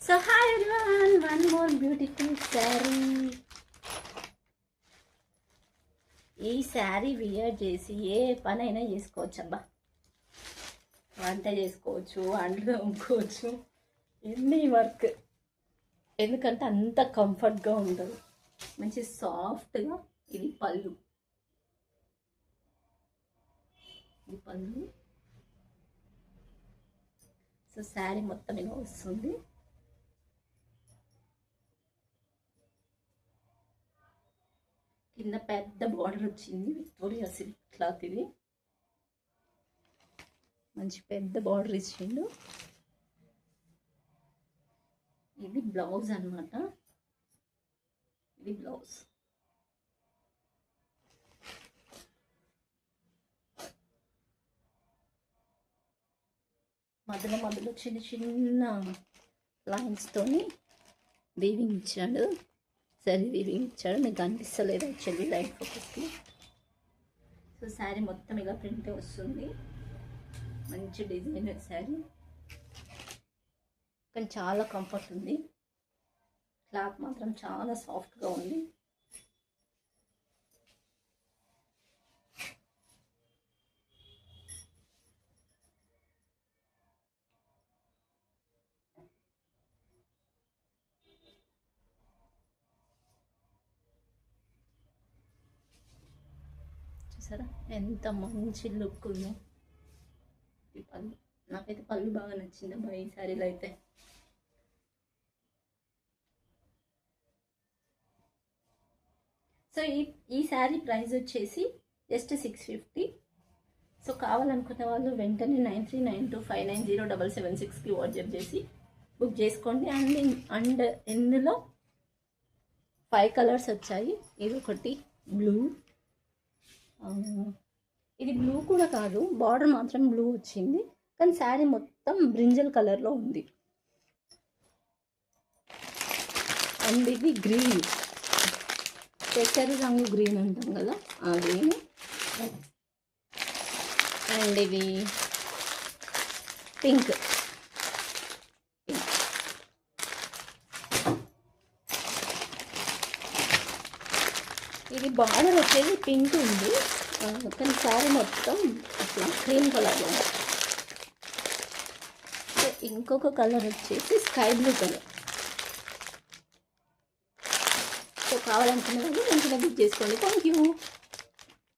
So hi everyone, one more beautiful sari. ఈ sari we're చేసి ఏ పనైనా చేసుకోవచ్చు అబ్బా. వంట చేసుకోవచ్చు, అంట్లు తోముకోవచ్చు, ఎన్ని వర్క్. ఎందుకంటే అంత కంఫర్ట్గా ఉంటుంది, మంచి సాఫ్ట్గా. ఇది పళ్ళు, ఇది పళ్ళు. సో శారీ మొత్తం ఇలా వస్తుంది. కింద పెద్ద బార్డర్ వచ్చింది, విక్టోరియా సిల్క్ క్లాత్. ఇది మంచి పెద్ద బార్డర్ ఇచ్చిండు. ఇది బ్లౌజ్ అన్నమాట. ఇది బ్లౌజ్. మధ్యలో మధ్యలో చిన్న చిన్న లైన్స్తోని వీవింగ్ ఇచ్చాడు. సరే వీవింగ్ ఇచ్చాడు, మీకు అనిపిస్తలేదు యాక్చువల్లీ లైట్ ఫోకస్కి. సో శారీ మొత్తం ఇలా ప్రింట్ వస్తుంది. మంచి డిజైనర్ శారీ, కానీ చాలా కంఫర్ట్ ఉంది. క్లాత్ మాత్రం చాలా సాఫ్ట్గా ఉంది. చూసారా ఎంత మంచి లుక్ ఉందో. ఈ పళ్ళు నాకైతే పళ్ళు బాగా నచ్చింది అబ్బా ఈ శారీలో అయితే. సో ఈ శారీ ప్రైస్ వచ్చేసి జస్ట్ 650. సో కావాలనుకున్న వాళ్ళు వెంటనే 9392590776కి వాట్సాప్ చేసి బుక్ చేసుకోండి. అండ్ ఇందులో 5 కలర్స్ వచ్చాయి. ఇది ఒకటి బ్లూ, ఇది బ్లూ కూడా కాదు, బార్డర్ మాత్రం బ్లూ వచ్చింది, కానీ శారీ మొత్తం బ్రింజల్ కలర్లో ఉంది. అండ్ ఇది గ్రీన్, పెసరు రంగు గ్రీన్ అంటాం కదా ఆ గ్రీన్. అండ్ ఇది పింక్. ఇది బార్డర్ వచ్చేది పింక్ ఉంది, కానీ శారీ మొత్తం అట్లా క్రీమ్ కలర్లో ఉంది. సో ఇంకొక కలర్ వచ్చేసి స్కై బ్లూ కలర్. సో కావాలనుకున్న వాళ్ళు వెంటనే బుక్ చేసుకోండి. Thank you.